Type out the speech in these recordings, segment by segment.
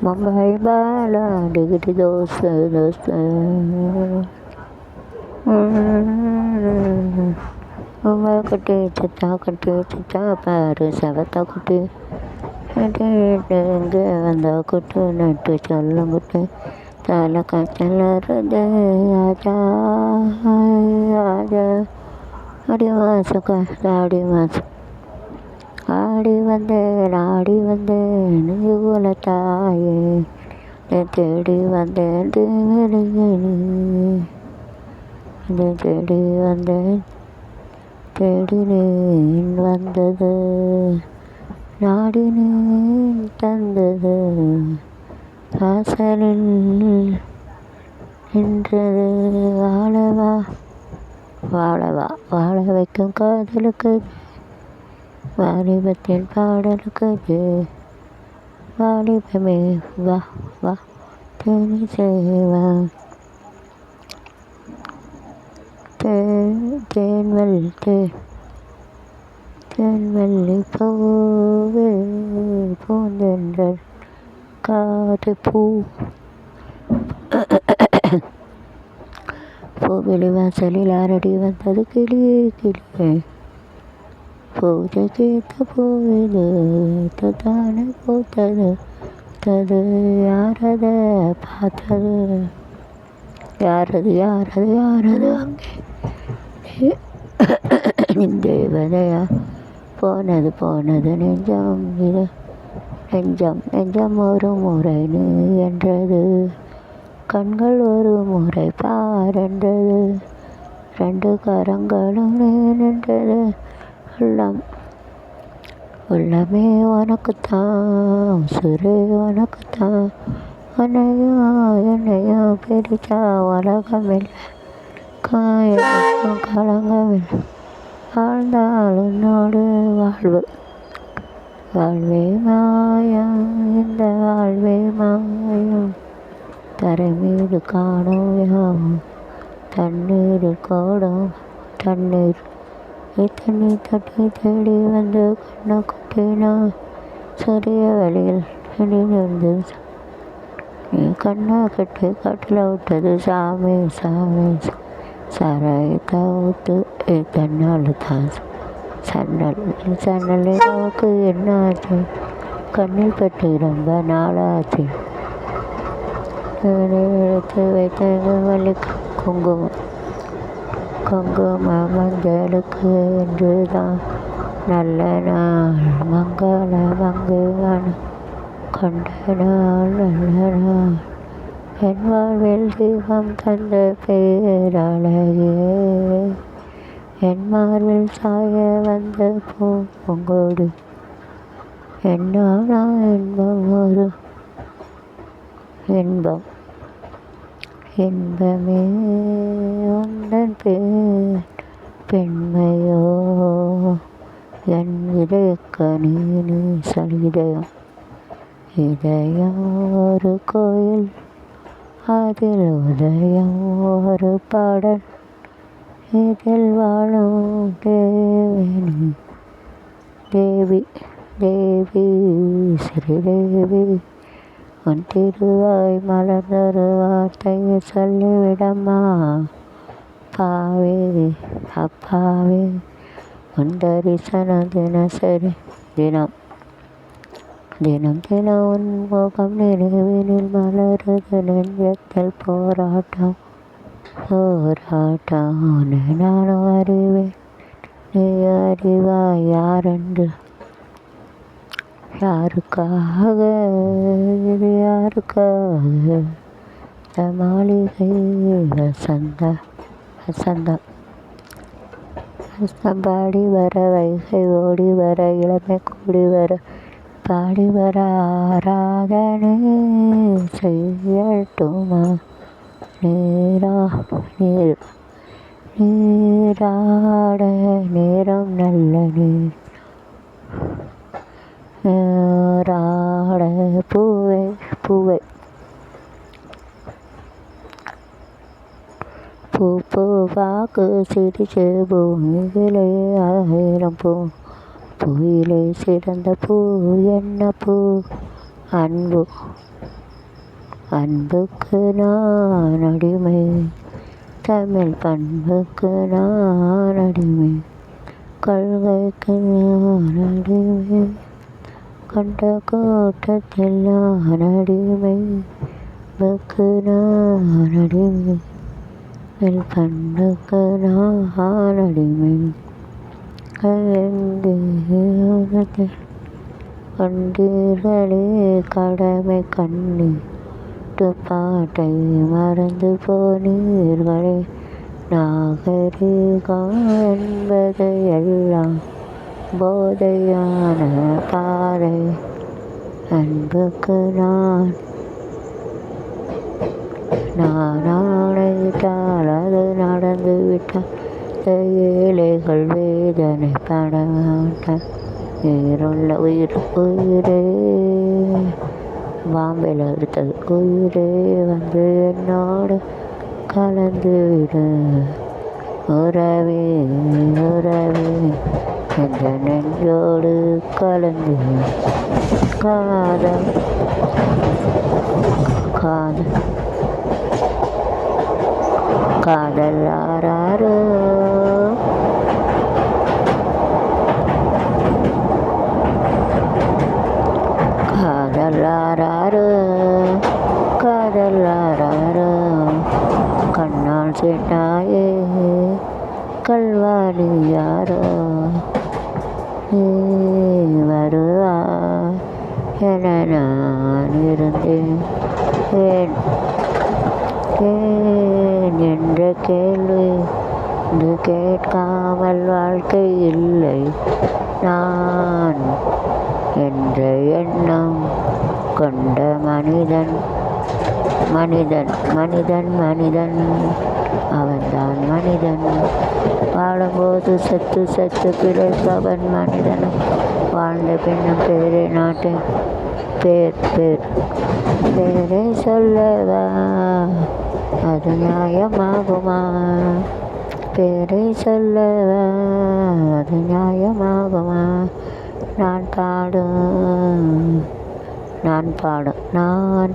Mumbai Bala degree dosa dosa Uma குட்டி சித்தா பாரு செவத்தா குட்டி இங்கே வந்த குட்டு நட்டு சொல்லும் குட்டி தலை கச்சலருது ஆஜா ஆஜா ஆடி மாதம் ஆடி மாதம் ஆடி வந்தேன் நீ தாயே தேடி வந்தேன் தேடி வந்தேன் தேடினேன் வந்தது நாடினேன் தந்தது வாசலில் நின்றது வாழவா வாழவா வாழ வைக்கும் காதலுக்கு வாலிபத்தின் பாடலுக்கு வாலிபமே வா வா தேனி சேவா தேன்வல்லி பூவே பூந்தென்றல் காட்டு பூவெளி வாசலில் ஆரடி வந்தது கிளியே கிளியே பூஜை கேட்ட போது தானே பூத்தது தது யாரத பார்த்தது யாரது அங்கே தேவதையா போனது நெஞ்சம் ஒரு முறை நீ என்றது கண்கள் ஒரு முறை பாரென்றது ரெண்டு கரங்களும் நீ நின்றது உள்ளமே உனக்குத்தான் உசுரே உனக்குத்தான் என்னையோ பிரிச்சா உலகமில்லை காயம் கலங்கமில்லை வாழ்ந்தால் உன்னோடு வாழ்வே மாயம் இந்த வாழ்வே மாயம் தரை மீது காணோம் தண்ணீர் கோடம் தண்ணீர் தட்டி தேடி வந்து கண்ணை கொட்டினா சரிய வழியில் வெளியிலிருந்து நீ கண்ணை கட்டி காட்டில் விட்டது சாமி சாராயத்தை ஊத்து தன்னால் தான் சன்னல் நோக்கு என்ன ஆச்சு கண்ணில் பட்டு ரொம்ப நாளாச்சு எடுத்து வைத்த வலி குங்கும மஞ்சளுக்கு என்று தான் நல்ல நாள் மங்கள கொண்ட நாள் நல்ல நாள் என் வாழ்வில் தீபம் தந்த பேரழகே என் மார்பில் சாய வந்த பூங்கோடு என்னானா இன்பம் ஒரு இன்பமே உந்தன் பெண்மையோ என் இதயக்கணி நீ இதயம் ஒரு கோயில் அதில் உதயம் ஒரு பாடல் இதில் வாழும் தேவி ஸ்ரீதேவி உன் திருவாய் மலர்ந்தொரு வார்த்தையை சொல்லிவிடம்மா அப்பாவே உன் தரிசனம் தினசரி தினம் உன் முகம் நினைவினில் மலருது நெஞ்சத்தில் போராட்டம் நானும் அறிவேன் நீ அறிவாய் யாரென்று யாருக்காக இது யாருக்காக மாளிகை வசந்தம் பாடி வர வைகை ஓடி வர இளமை கூடி வர பாடி வர ஆராதனை செய்யட்டுமா நீராட நேரம் நல்ல நீராட பூவை பூவாக்கு சிரிச்சு பூமியிலே 1000 பூவிலே சிறந்த பூ என்ன பூ அன்பு அன்புக்கு நான் அடிமை, தமிழ் பண்புக்கு நான் அடிமை, கொள்கைக்கு நான் அடிமை, கண்ட கூட்டத்தில் நான் அடிமை, புக்கு நான் அடிமை, தமிழ் பண்புக்கு நான் அடிமை, கையெங்கே கண்டீர்களே கடமை கண்ணீர் பாட்டை மறந்து போனீர்களே, நாகரிகம் என்பது எல்லாம் போதையான பாதை, அன்புக்கு நான் ஆணையிட்டால் அது நடந்து விட்டால் ஏழைகள் வேதனை படமாட்டார், உயிருள்ள உயிரே பாம்பேல எடுத்தது, உயிரே வந்து என்னோடு கலந்து விடு, உறவே உறவே என்ற நெஞ்சோடு கலந்து, காதல் காதல் காதல் ஆராரோ, காதல் ஆராரோ, காதல் ஆராரோ, கண்ணால் செட்டாயே கல்வாணி யாரோ, வருவா என நான் இருந்தேன், ஏன் ஏன் என்ற கேள்வி இது கேட்காமல் வாழ்க்கை இல்லை, நான் என்ற எண்ணம் கொண்ட மனிதன் மனிதன் மனிதன் மனிதன் அவன்தான் மனிதன், வாழும்போது சத்து சத்து பிழைப்பவன் மனிதன், வாழ்ந்த பின்னும் பேரை நாட்டேன், பேரை சொல்லவா அது நியாயமாகுமா, பேரை சொல்லவா அது நியாயமாகுமா, நான்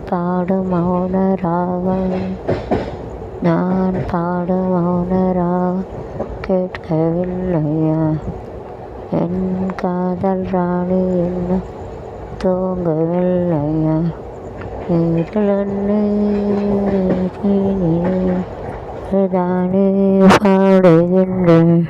பாடும் மௌன ராகம், நான் பாடும் மௌன ராகம் கேட்கவில்லையா, என் காதல் ராணி இன்னும் தூங்கவில்லையா, தானே பாடுகின்றேன்.